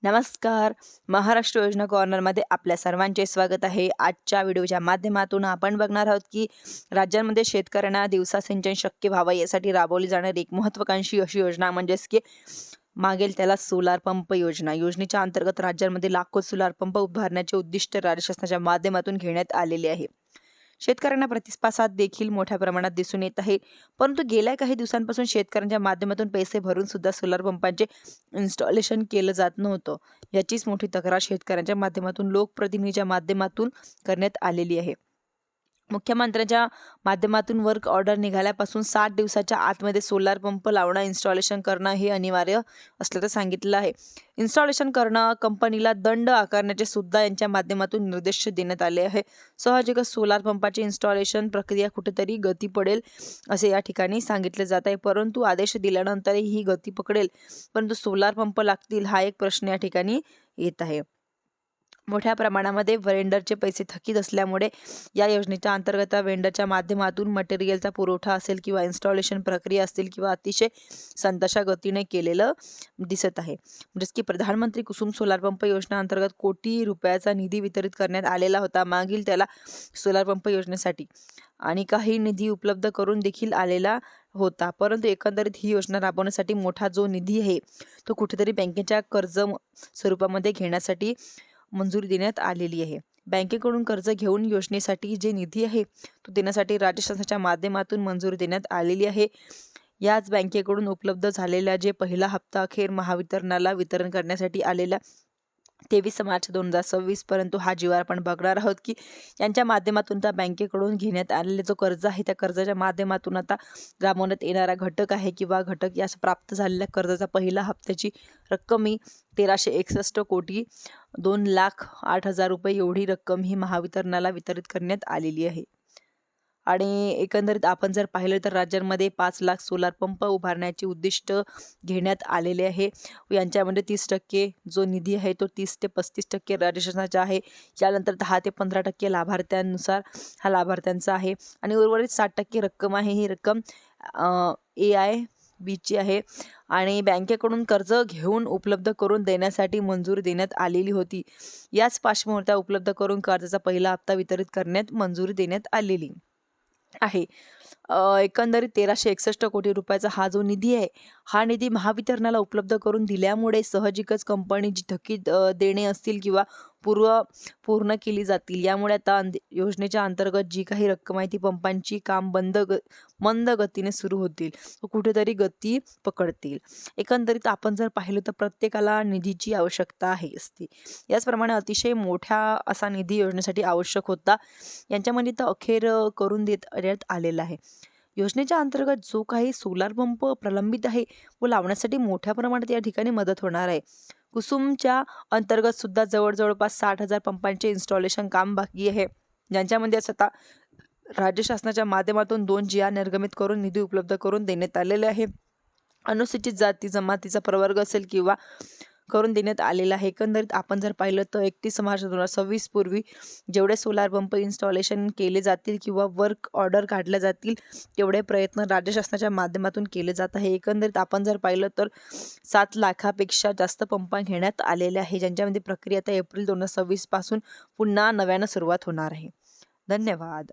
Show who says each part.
Speaker 1: नमस्कार. महाराष्ट्र योजना कॉर्नरमध्ये आपल्या सर्वांचे स्वागत आहे. आजच्या व्हिडिओच्या माध्यमातून आपण बघणार आहोत, की राज्यांमध्ये शेतकऱ्यांना दिवसा सिंचन शक्य व्हावं यासाठी राबवली जाणारी एक महत्त्वाकांक्षी अशी योजना म्हणजेच की मागेल त्याला सोलार पंप योजना. योजनेच्या अंतर्गत राज्यांमध्ये लाखो सोलार पंप उभारण्याचे उद्दिष्ट राज्य शासनाच्या माध्यमातून घेण्यात आलेले आहे. शेतकऱ्यांना प्रतिसाद देखील मोठ्या प्रमाणात दिसून येत आहे. परंतु गेल्या काही दिवसांपासून शेतकऱ्यांच्या माध्यमातून पैसे भरून सुद्धा सोलार पंपांचे इन्स्टॉलेशन केलं जात नव्हतं. याचीच मोठी तक्रार शेतकऱ्यांच्या माध्यमातून लोकप्रतिनिधीच्या माध्यमातून करण्यात आलेली आहे. मुख्यमंत्र्यांच्या माध्यमातून वर्क ऑर्डर निघाल्यापासून 60 दिवसाच्या आतमध्ये सोलार पंप लावणं, इन्स्टॉलेशन करणं हे अनिवार्य असल्याचं सांगितलं आहे. इन्स्टॉलेशन करणं, कंपनीला दंड आकारण्याचे सुद्धा यांच्या माध्यमातून निर्देश देण्यात आले आहे. साहजिकच सोलार पंपाची इन्स्टॉलेशन प्रक्रिया कुठेतरी गती पडेल असे या ठिकाणी सांगितले जात आहे. परंतु आदेश दिल्यानंतरही ही गती पकडेल, परंतु सोलार पंप लागतील हा एक प्रश्न या ठिकाणी येत आहे. मोठ्या प्रमाणामध्ये वेंडरचे पैसे थकीत असल्यामुळे या योजनेच्या अंतर्गत वेंडरच्या माध्यमातून मटेरियलचा पुरवठा असेल किंवा इन्स्टॉलेशन प्रक्रिया असतील किंवा अतिशय संतशा गतीने केलेलं दिसत आहे. म्हणजेच की प्रधानमंत्री कुसुम सोलार पंप योजना अंतर्गत कोटी रुपयाचा निधी वितरित करण्यात आलेला होता मागील त्याला सोलार पंप योजनेसाठी, आणि काही निधी उपलब्ध करून देखील आलेला होता. परंतु एकंदरीत ही योजना राबवण्यासाठी मोठा जो निधी आहे तो कुठेतरी बँकेच्या कर्ज स्वरूपामध्ये घेण्यासाठी मंजुरी देण्यात आलेली आहे. बँकेकडून कर्ज घेऊन योजनेसाठी जे निधी आहे तो देण्यासाठी राज्य शासनाच्या माध्यमातून मंजुरी देण्यात आलेली आहे. याच बँकेकडून उपलब्ध झालेला जे पहिला हप्ता अखेर महावितरणाला वितरण करण्यासाठी आलेला 23 मार्च 2026 पर्यंत हा जीवार आपण बघणार आहोत, की यांच्या माध्यमातून त्या बँकेकडून घेण्यात आलेले जो कर्ज आहे त्या कर्जाच्या माध्यमातून आता राबवण्यात येणारा घटक आहे किंवा घटक यास प्राप्त झालेल्या कर्जाचा पहिला हप्त्याची रक्कम ही 1361 कोटी 2,08,000 रुपये एवढी रक्कम ही महावितरणाला वितरित करण्यात आलेली आहे. आणि एकंदरीत आपण जर पाहिलं तर राज्यांमध्ये 5 लाख सोलार पंप उभारण्याचे उद्दिष्ट घेण्यात आलेले आहे. यांच्यामध्ये 30% जो निधी आहे तो 30 ते 35% राज्य शासनाचा आहे. यानंतर 10 ते 15% लाभार्थ्यांनुसार हा लाभार्थ्यांचा आहे, आणि उर्वरित 60% रक्कम आहे ही रक्कम AIBची आहे. आणि बँकेकडून कर्ज घेऊन उपलब्ध करून देण्यासाठी मंजुरी देण्यात आलेली होती. याच पार्श्वभूमीवर उपलब्ध करून कर्जाचा पहिला हप्ता वितरित करण्यात मंजुरी देण्यात आलेली आहे. एकंदरीत 1361 कोटी रुपयाचा हा जो निधी आहे, हा निधी महावितरणाला उपलब्ध करून दिल्यामुळे साहजिकच कंपनीची थकीत देणे असतील किंवा पूर्ण केली जातील. यामुळे आता योजनेच्या अंतर्गत जी काही रक्कम आहे ती पंपांची काम मंद गतीने सुरू होतील, कुठेतरी गती पकडतील. एकंदरीत आपण जर पाहिलं तर प्रत्येकाला निधीची आवश्यकता असते. याचप्रमाणे अतिशय मोठा असा निधी योजनेसाठी आवश्यक होता. यांच्यामध्ये तर अखेर करून देण्यात आलेला आहे. योजनेच्या अंतर्गत जो काही सोलार पंप प्रलंबित आहे व लावण्यासाठी मोठ्या प्रमाणात या ठिकाणी मदत होणार आहे. कुसुमच्या अंतर्गत सुद्धा जवळपास 60,000 पंपांचे इन्स्टॉलेशन काम बाकी आहे, ज्यांच्यामध्ये आता राज्य शासनाच्या माध्यमातून 2 GR निर्गमित करून निधी उपलब्ध करून देण्यात आलेले आहे. अनुसूचित जाती जमातीचा प्रवर्ग असेल किंवा करून देण्यात आलेला आहे. एकंदरीत आपण जर पाहिलं तर 31 मार्च 2026 पूर्वी जेवढे सोलार पंप इन्स्टॉलेशन केले जातील किंवा वर्क ऑर्डर काढल्या जातील तेवढे प्रयत्न राज्य शासनाच्या माध्यमातून केले जात आहे. एकंदरीत आपण जर पाहिलं तर 7 लाखापेक्षा जास्त पंप घेण्यात आलेले आहे, ज्यांच्यामध्ये प्रक्रिया आता एप्रिल 2026 पासून पुन्हा नव्यानं सुरुवात होणार आहे. धन्यवाद.